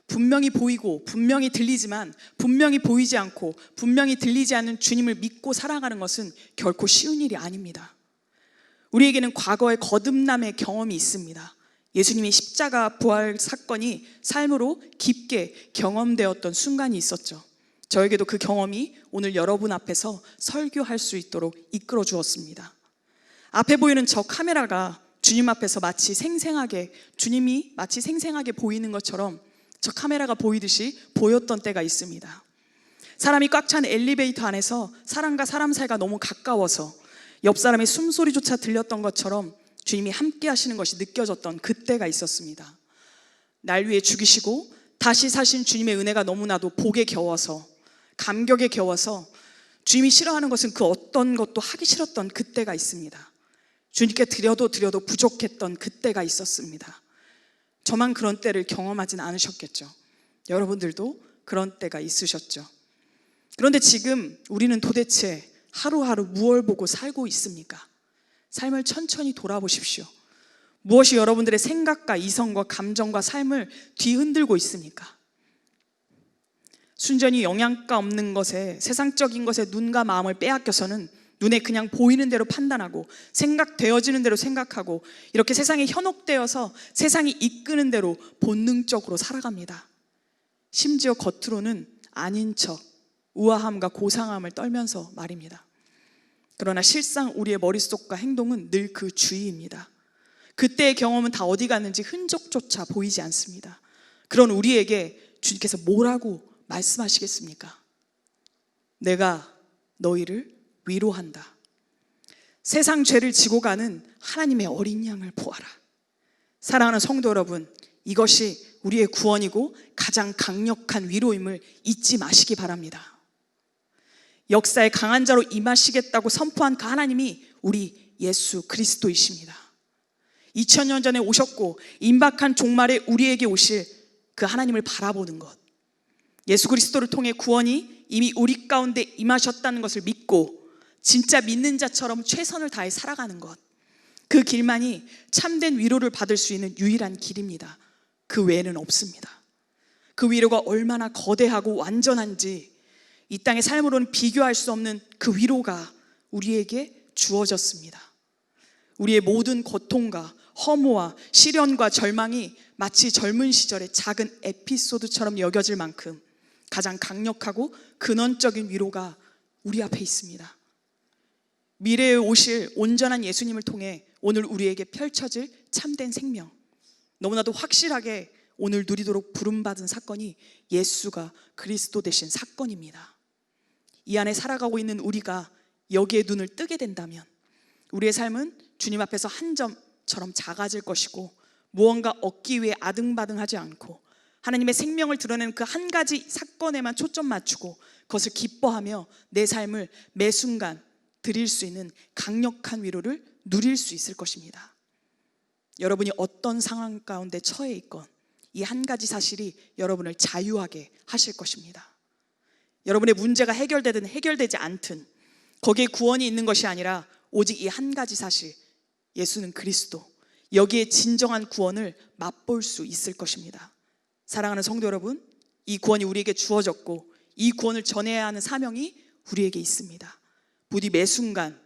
분명히 보이고 분명히 들리지만 분명히 보이지 않고 분명히 들리지 않는 주님을 믿고 살아가는 것은 결코 쉬운 일이 아닙니다. 우리에게는 과거의 거듭남의 경험이 있습니다. 예수님의 십자가 부활 사건이 삶으로 깊게 경험되었던 순간이 있었죠. 저에게도 그 경험이 오늘 여러분 앞에서 설교할 수 있도록 이끌어 주었습니다. 앞에 보이는 저 카메라가 주님 앞에서 주님이 마치 생생하게 보이는 것처럼 저 카메라가 보이듯이 보였던 때가 있습니다. 사람이 꽉 찬 엘리베이터 안에서 사람과 사람 사이가 너무 가까워서 옆 사람의 숨소리조차 들렸던 것처럼 주님이 함께 하시는 것이 느껴졌던 그때가 있었습니다. 날 위해 죽이시고 다시 사신 주님의 은혜가 너무나도 복에 겨워서, 감격에 겨워서 주님이 싫어하는 것은 그 어떤 것도 하기 싫었던 그때가 있습니다. 주님께 드려도 부족했던 그때가 있었습니다. 저만 그런 때를 경험하진 않으셨겠죠. 여러분들도 그런 때가 있으셨죠. 그런데 지금 우리는 도대체 하루하루 무엇을 보고 살고 있습니까? 삶을 천천히 돌아보십시오. 무엇이 여러분들의 생각과 이성과 감정과 삶을 뒤흔들고 있습니까? 순전히 영양가 없는 것에, 세상적인 것에 눈과 마음을 빼앗겨서는 눈에 그냥 보이는 대로 판단하고 생각되어지는 대로 생각하고 이렇게 세상에 현혹되어서 세상이 이끄는 대로 본능적으로 살아갑니다. 심지어 겉으로는 아닌 척 우아함과 고상함을 떨면서 말입니다. 그러나 실상 우리의 머릿속과 행동은 늘 그 주위입니다. 그때의 경험은 다 어디 갔는지 흔적조차 보이지 않습니다. 그런 우리에게 주님께서 뭐라고 말씀하시겠습니까? 내가 너희를 위로한다. 세상 죄를 지고 가는 하나님의 어린 양을 보아라. 사랑하는 성도 여러분, 이것이 우리의 구원이고 가장 강력한 위로임을 잊지 마시기 바랍니다. 역사의 강한 자로 임하시겠다고 선포한 그 하나님이 우리 예수 그리스도이십니다. 2000년 전에 오셨고 임박한 종말에 우리에게 오실 그 하나님을 바라보는 것, 예수 그리스도를 통해 구원이 이미 우리 가운데 임하셨다는 것을 믿고 진짜 믿는 자처럼 최선을 다해 살아가는 것, 그 길만이 참된 위로를 받을 수 있는 유일한 길입니다. 그 외에는 없습니다. 그 위로가 얼마나 거대하고 완전한지 이 땅의 삶으로는 비교할 수 없는 그 위로가 우리에게 주어졌습니다. 우리의 모든 고통과 허무와 시련과 절망이 마치 젊은 시절의 작은 에피소드처럼 여겨질 만큼 가장 강력하고 근원적인 위로가 우리 앞에 있습니다. 미래에 오실 온전한 예수님을 통해 오늘 우리에게 펼쳐질 참된 생명, 너무나도 확실하게 오늘 누리도록 부름받은 사건이 예수가 그리스도 되신 사건입니다. 이 안에 살아가고 있는 우리가 여기에 눈을 뜨게 된다면 우리의 삶은 주님 앞에서 한 점처럼 작아질 것이고 무언가 얻기 위해 아등바등하지 않고 하나님의 생명을 드러내는 그 한 가지 사건에만 초점 맞추고 그것을 기뻐하며 내 삶을 매 순간 드릴 수 있는 강력한 위로를 누릴 수 있을 것입니다. 여러분이 어떤 상황 가운데 처해 있건 이 한 가지 사실이 여러분을 자유하게 하실 것입니다. 여러분의 문제가 해결되든 해결되지 않든 거기에 구원이 있는 것이 아니라 오직 이 한 가지 사실, 예수는 그리스도, 여기에 진정한 구원을 맛볼 수 있을 것입니다. 사랑하는 성도 여러분, 이 구원이 우리에게 주어졌고 이 구원을 전해야 하는 사명이 우리에게 있습니다. 부디 매 순간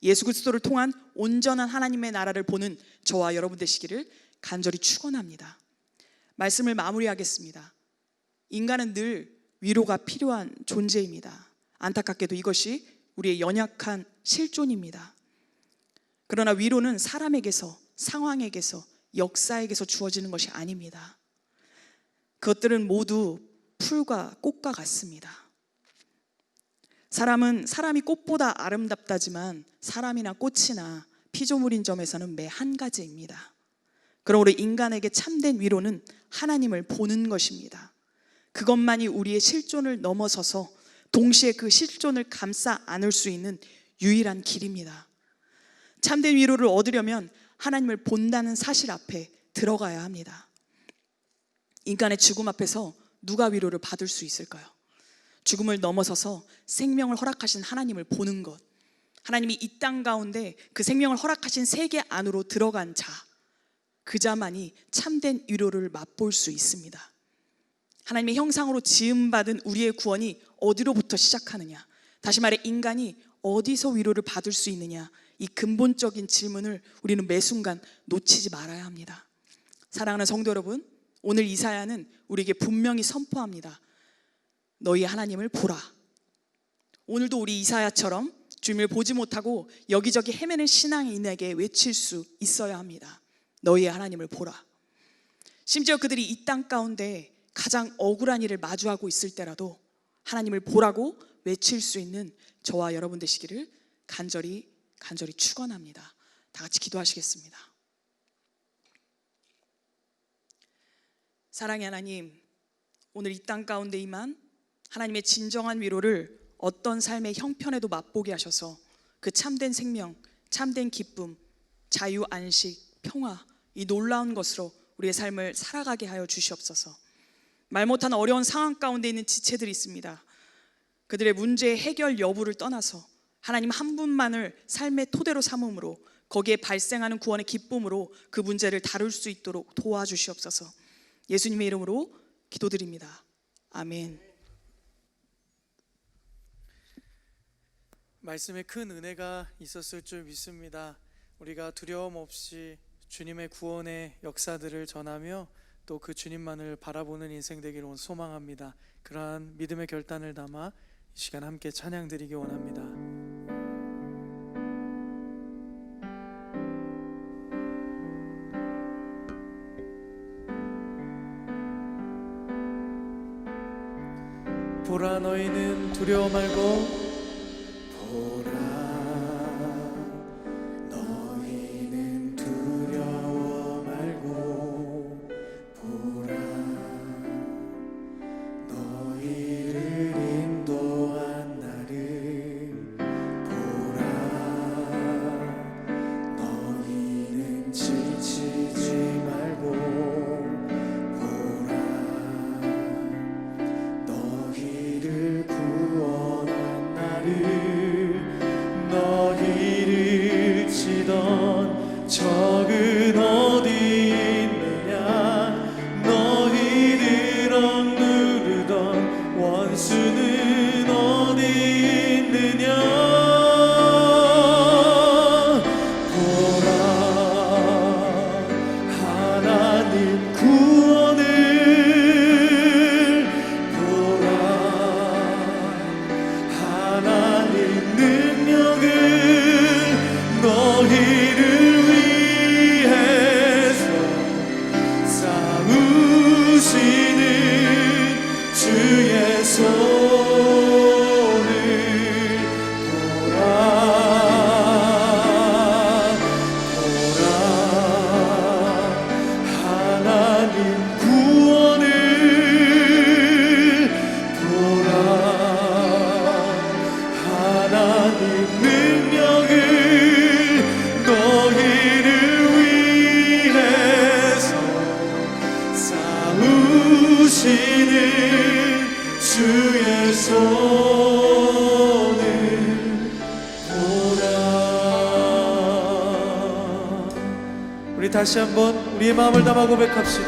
예수 그리스도를 통한 온전한 하나님의 나라를 보는 저와 여러분 되시기를 간절히 축원합니다. 말씀을 마무리하겠습니다. 인간은 늘 위로가 필요한 존재입니다. 안타깝게도 이것이 우리의 연약한 실존입니다. 그러나 위로는 사람에게서, 상황에게서, 역사에게서 주어지는 것이 아닙니다. 그것들은 모두 풀과 꽃과 같습니다. 사람이 꽃보다 아름답다지만 사람이나 꽃이나 피조물인 점에서는 매 한 가지입니다. 그러므로 인간에게 참된 위로는 하나님을 보는 것입니다. 그것만이 우리의 실존을 넘어서서 동시에 그 실존을 감싸 안을 수 있는 유일한 길입니다. 참된 위로를 얻으려면 하나님을 본다는 사실 앞에 들어가야 합니다. 인간의 죽음 앞에서 누가 위로를 받을 수 있을까요? 죽음을 넘어서서 생명을 허락하신 하나님을 보는 것, 하나님이 이 땅 가운데 그 생명을 허락하신 세계 안으로 들어간 자, 그 자만이 참된 위로를 맛볼 수 있습니다. 하나님의 형상으로 지음받은 우리의 구원이 어디로부터 시작하느냐, 다시 말해 인간이 어디서 위로를 받을 수 있느냐, 이 근본적인 질문을 우리는 매 순간 놓치지 말아야 합니다. 사랑하는 성도 여러분, 오늘 이사야는 우리에게 분명히 선포합니다. 너희 하나님을 보라. 오늘도 우리 이사야처럼 주님을 보지 못하고 여기저기 헤매는 신앙인에게 외칠 수 있어야 합니다. 너희의 하나님을 보라. 심지어 그들이 이 땅 가운데 가장 억울한 일을 마주하고 있을 때라도 하나님을 보라고 외칠 수 있는 저와 여러분 되시기를 간절히 축원합니다. 다 같이 기도하시겠습니다. 사랑의 하나님, 오늘 이 땅 가운데 임한 하나님의 진정한 위로를 어떤 삶의 형편에도 맛보게 하셔서 그 참된 생명, 참된 기쁨, 자유, 안식, 평화, 이 놀라운 것으로 우리의 삶을 살아가게 하여 주시옵소서. 말 못한 어려운 상황 가운데 있는 지체들이 있습니다. 그들의 문제의 해결 여부를 떠나서 하나님 한 분만을 삶의 토대로 삼음으로 거기에 발생하는 구원의 기쁨으로 그 문제를 다룰 수 있도록 도와주시옵소서. 예수님의 이름으로 기도드립니다. 아멘. 말씀에 큰 은혜가 있었을 줄 믿습니다. 우리가 두려움 없이 주님의 구원의 역사들을 전하며 또 그 주님만을 바라보는 인생 되기를 소망합니다. 그러한 믿음의 결단을 담아 이 시간 함께 찬양 드리기 원합니다. 보라, 너희는 두려워 말고, 보라, 너희는 두려워 말고, 보라, 너희를 인도한 나를 보라, 너희는 지치지 말고, 보라, 너희를 구원한 나를, 너희를 치던 적은 어디 있느냐, 너희를 억누르던 원수는 어디 있느냐. 보라, 하나님 구원을 보라, 하나님 능력을 너희를 위해서 싸우시는 주의 손을 보라, 보라, 하나님 구원을 보라, 하나님 능력을 너희를 위해서 싸우시는 주의 손을 보라. 우리 다시 한번 우리의 마음을 담아 고백합시다.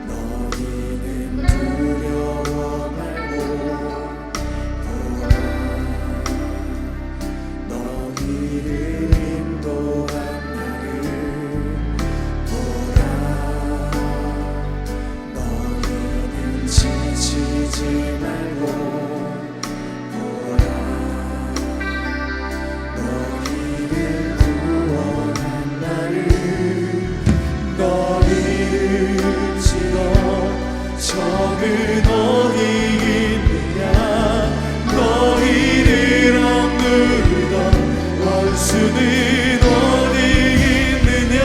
너희는 두려워 말고, 보라, 너희를 인도한 나를 보라, 너희는 지치지 말고, 보라, 너희를 구원한 나를, 너희를 치던 적은 어디 있느냐, 너희를 억누르던 원수는 어디 있느냐.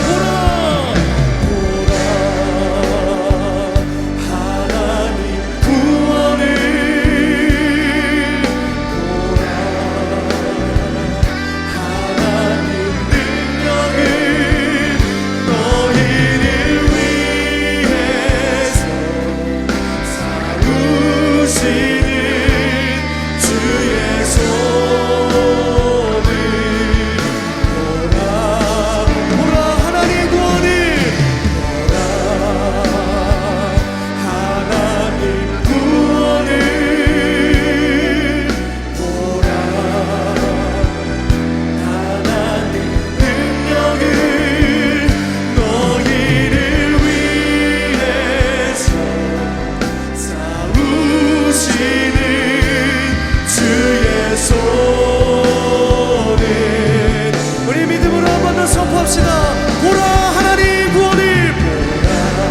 보라, 보라, 하나님 구원을 보라, 하나님 능력을 너희를 위해서 싸우시는 주의 손을 보라, 보라, 하나님 구원을 보라, 하나님 구원을 보라, 하나님 능력을 너희를 위해서 싸우시는 주의 손을 우리 믿음으로 한 번 더 선포합시다. 보라, 하나님 구원을 보라,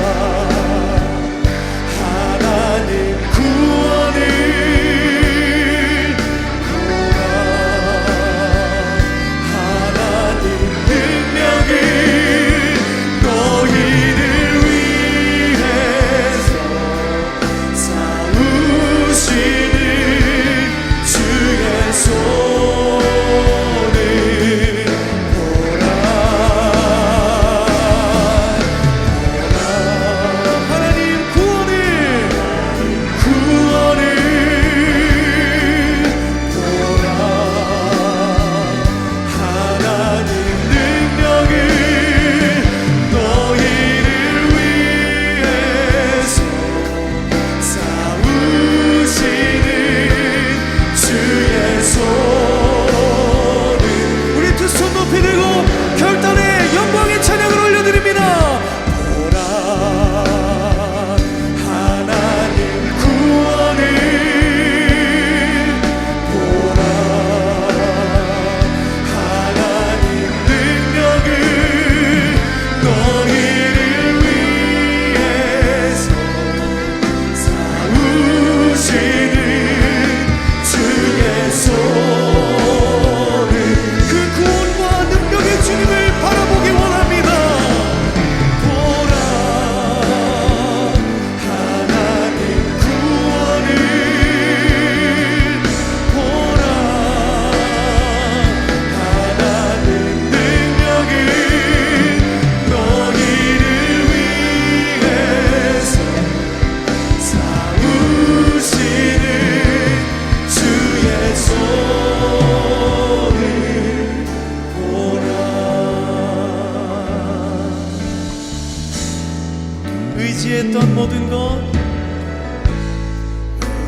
의지했던 모든 것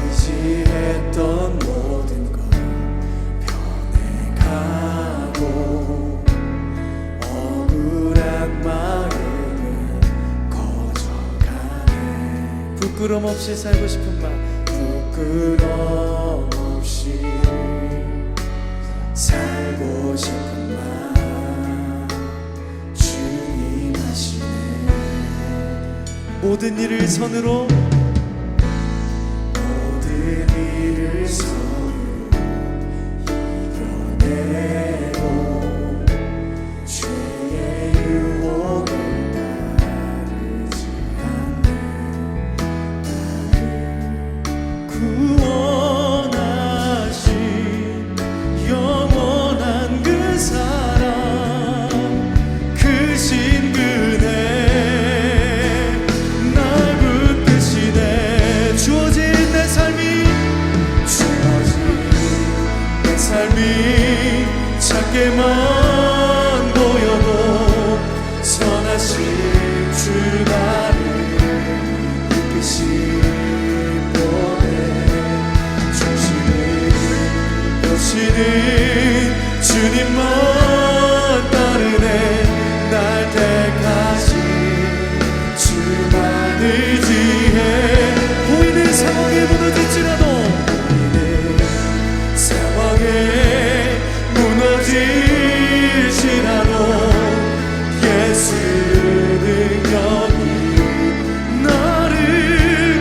의지했던 모든 것 변해가고 억울한 마음은 거져가네. 부끄럼 없이 살고 싶은 마 부끄럼 없이 살고 싶은 마음 주님 하시네. 모든 일을 선으로 모든 일을 서로 이겨내고 죄의 유혹을 따르지 않는 구원하신 영원한 그 사랑 그 신근에 날 붙드시네. 주어진 내 삶이 작게만 보여도 선하신 주 나를 이끄신 보내. 중심을 보시는 주님만 따르네. 날 택하신 주만 의지해. 보이는 상황에 무너질지라도 무너질지라도 예수 능력이 나를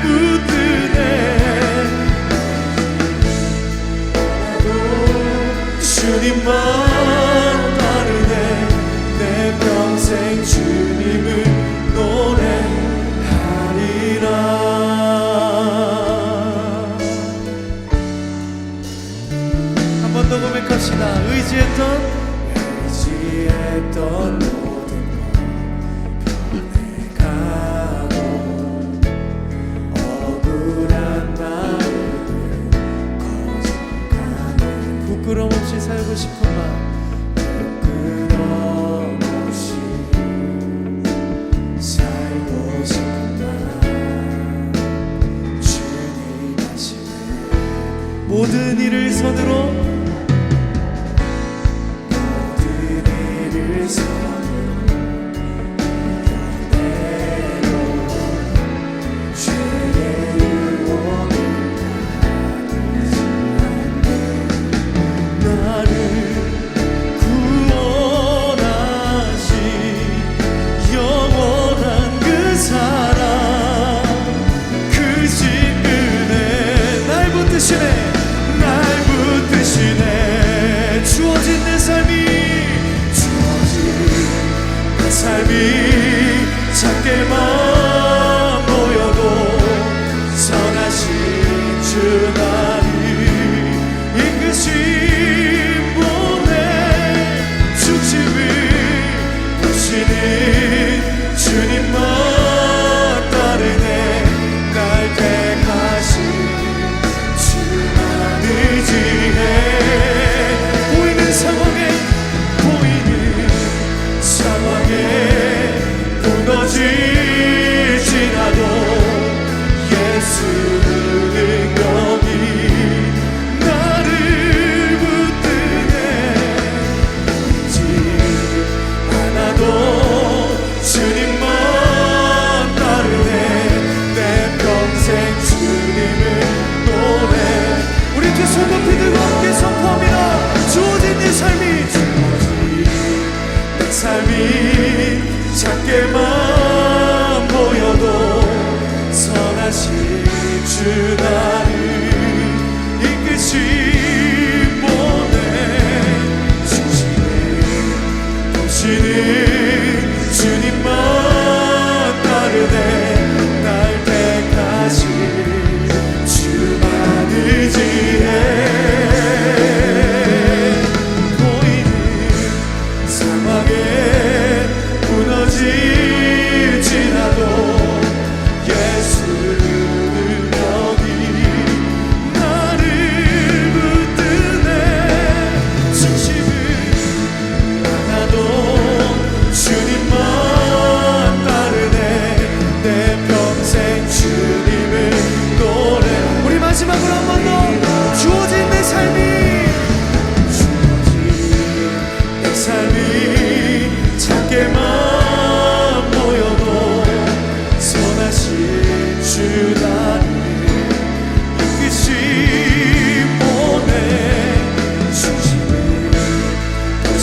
붙드네. 주님만 따르네. 내 평생 주님을 노래하리라. 한 번 더 고백합시다. 의지했던 모든 것 변해가고 억울한 마음은 거져가네. 부끄럼 없이 살고 싶은 마음 부끄럼 없이 살고 싶은 마음 주님 하시네. 모든 일을 선으로 날 붙드시네.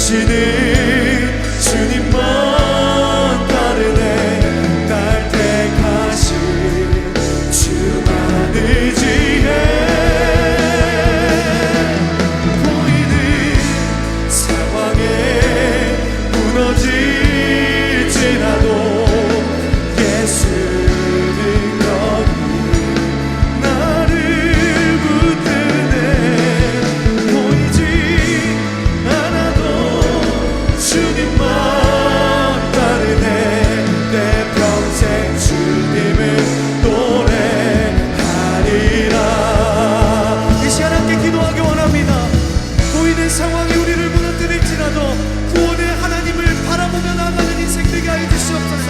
이제는 주님만 따르네. 날 택하신 주만 의지해. 보이는 상황에 무너질지라도 예수 능력이 나를 붙드네. 보이지 않아도 주님만 따르네. 내 평생 주님을 노래하리라. 이 시간 함께 기도하기 원합니다. 보이는 상황이 우리를 무너뜨릴지라도 구원의 하나님을 바라보며 나아가는 인생 되게 하여 주시옵소서.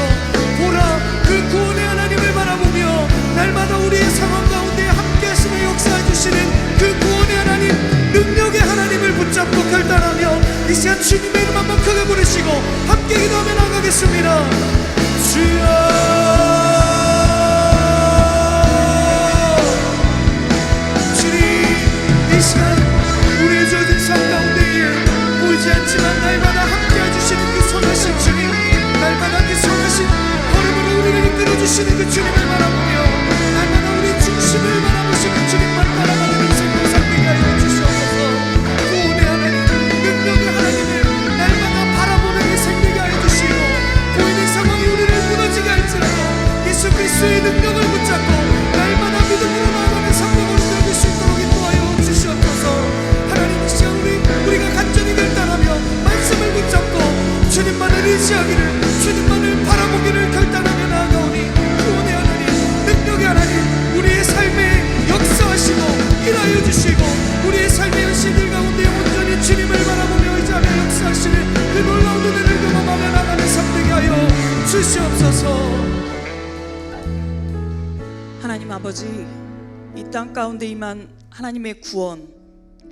보라, 그 구원의 하나님을 바라보며 날마다 우리의 상황 가운데 함께 하시며 역사해 주시는 그 구원의 하나님, 능력의 하나님을 붙잡고 결단하며 이 시간 주님의 이름 한번 크게 부르시고 함께 기도하며 나아가겠습니다. 주여, 주님, 이 시간 우리의 저진 삶 가운데에 보이지 않지만 날마다 함께 해주시는 그 선하신 주님, 날마다 그 선하신 걸음으로 우리를 이끌어주시는 그 주님을 바라보며 날마다 우리 중심을 바라보시는 주님만 따라가는 인생을 살게 하여 주시옵소서. 구원의 하나님, 능력의 하나님을 날마다 바라보는 인생 되게 하여 주시고 보이는 상황이 우리를 무너지게 할지라도 예수 그리스도의 능력을 붙잡고 날마다 믿음으로 나아가는 삶으로 되어질 수 있도록 인도하여 주시옵소서. 하나님, 이 시간 우리가 간절히 결단하며 말씀을 붙잡고 주님만을 의지하기를, 주님만을 바라보기를 결단하며 나아가오니 구원의 하나님, 능력의 하나님, 우리의 삶에 역사하시고 일하여 주시고 우리의 삶의 현실들 가운데 온전히 주님을 바라보며 의지하며 역사하시는 그 놀라운 은혜를 경험하며 나가는 삶 되게 하여 주시옵소서. 하나님 아버지, 이 땅 가운데 임한 하나님의 구원,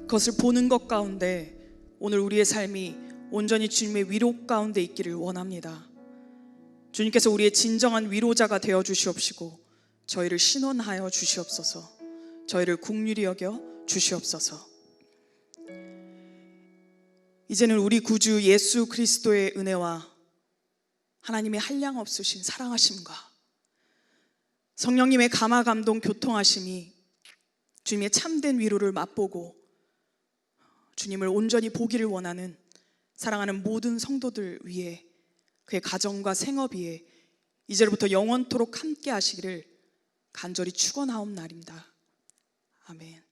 그것을 보는 것 가운데 오늘 우리의 삶이 온전히 주님의 위로 가운데 있기를 원합니다. 주님께서 우리의 진정한 위로자가 되어 주시옵시고 저희를 신원하여 주시옵소서. 저희를 긍휼히 여겨 주시옵소서. 이제는 우리 구주 예수 그리스도의 은혜와 하나님의 한량없으신 사랑하심과 성령님의 감화 감동 교통하심이 주님의 참된 위로를 맛보고 주님을 온전히 보기를 원하는 사랑하는 모든 성도들 위해 그의 가정과 생업 위에 이제로부터 영원토록 함께 하시기를 간절히 축원하옵나이다. 아멘.